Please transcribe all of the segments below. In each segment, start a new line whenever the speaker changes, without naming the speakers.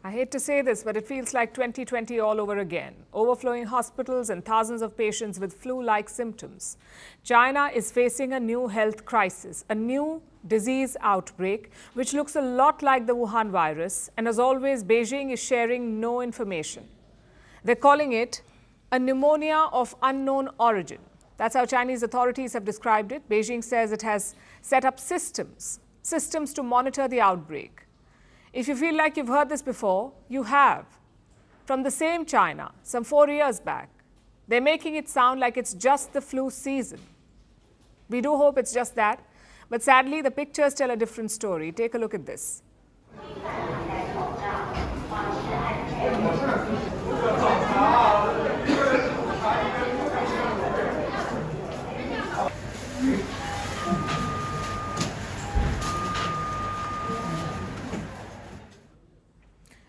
I hate to say this, but it feels like 2020 all over again. Overflowing hospitals and thousands of patients with flu-like symptoms. China is facing a new health crisis, a new disease outbreak, which looks a lot like the Wuhan virus. And as always, Beijing is sharing no information. They're calling it a pneumonia of unknown origin. That's how Chinese authorities have described it. Beijing says it has set up systems to monitor the outbreak. If you feel like you've heard this before, you have. From the same China, some 4 years back. They're making it sound like it's just the flu season. We do hope it's just that. But sadly, the pictures tell a different story. Take a look at this.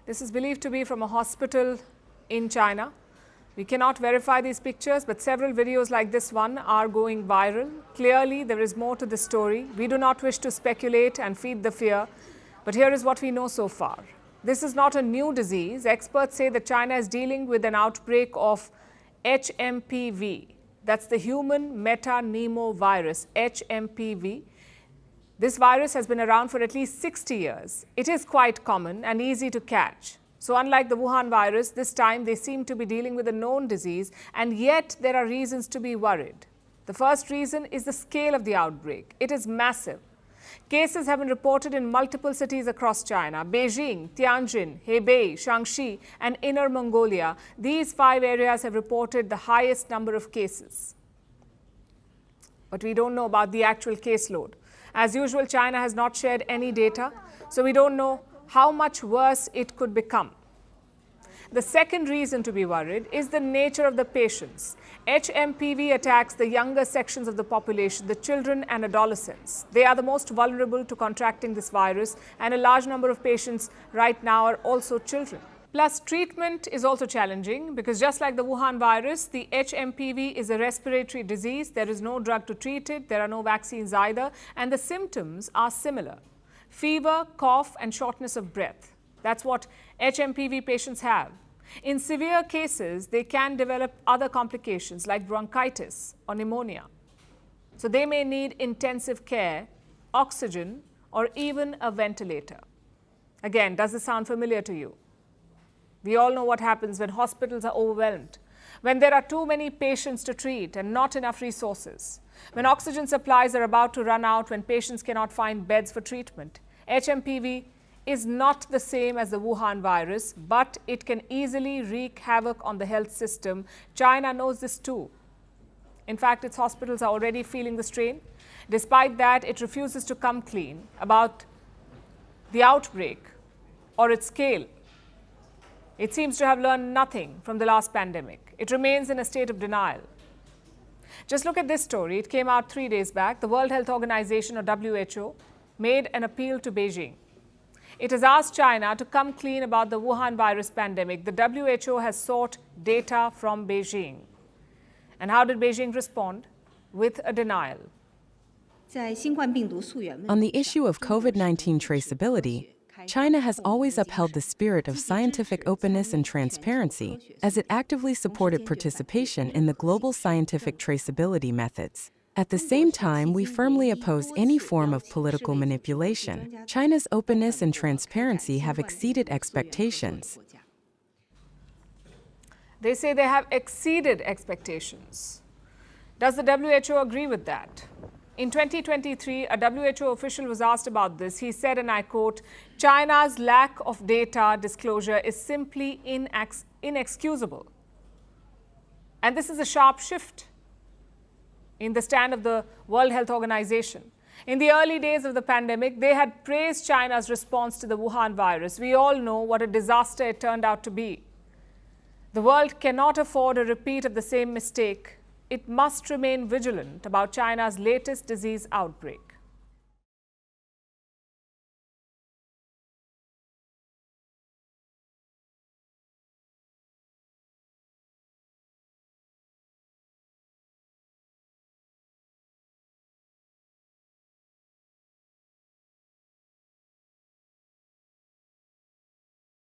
This is believed to be from a hospital in China. We cannot verify these pictures, but several videos like this one are going viral. Clearly, there is more to the story. We do not wish to speculate and feed the fear, but here is what we know so far. This is not a new disease. Experts say that China is dealing with an outbreak of HMPV. That's the human metapneumovirus, HMPV. This virus has been around for at least 60 years. It is quite common and easy to catch. So unlike the Wuhan virus, this time they seem to be dealing with a known disease, and yet there are reasons to be worried. The first reason is the scale of the outbreak. It is massive. Cases have been reported in multiple cities across China: Beijing, Tianjin, Hebei, Shaanxi, and Inner Mongolia. These 5 areas have reported the highest number of cases. But we don't know about the actual caseload. As usual, China has not shared any data, so we don't know how much worse it could become. The second reason to be worried is the nature of the patients. HMPV attacks the younger sections of the population, the children and adolescents. They are the most vulnerable to contracting this virus, and a large number of patients right now are also children. Plus, treatment is also challenging because just like the Wuhan virus, the HMPV is a respiratory disease. There is no drug to treat it. There are no vaccines either. And the symptoms are similar: fever, cough, and shortness of breath. That's what HMPV patients have. In severe cases, they can develop other complications like bronchitis or pneumonia. So they may need intensive care, oxygen, or even a ventilator. Again, does this sound familiar to you? We all know what happens when hospitals are overwhelmed, when there are too many patients to treat and not enough resources, when oxygen supplies are about to run out, when patients cannot find beds for treatment. HMPV is not the same as the Wuhan virus, but it can easily wreak havoc on the health system. China knows this too. In fact, its hospitals are already feeling the strain. Despite that, it refuses to come clean about the outbreak or its scale. It seems to have learned nothing from the last pandemic. It remains in a state of denial. Just look at this story. It came out 3 days back. The World Health Organization, or WHO, made an appeal to Beijing. It has asked China to come clean about the Wuhan virus pandemic. The WHO has sought data from Beijing. And how did Beijing respond? With a denial.
On the issue of COVID-19 traceability, China has always upheld the spirit of scientific openness and transparency as it actively supported participation in the global scientific traceability methods. At the same time, we firmly oppose any form of political manipulation. China's openness and transparency have exceeded expectations.
They say they have exceeded expectations. Does the WHO agree with that? In 2023, a WHO official was asked about this. He said, and I quote, "China's lack of data disclosure is simply inexcusable." And this is a sharp shift in the stand of the World Health Organization. In the early days of the pandemic, they had praised China's response to the Wuhan virus. We all know what a disaster it turned out to be. The world cannot afford a repeat of the same mistake. It must remain vigilant about China's latest disease outbreak.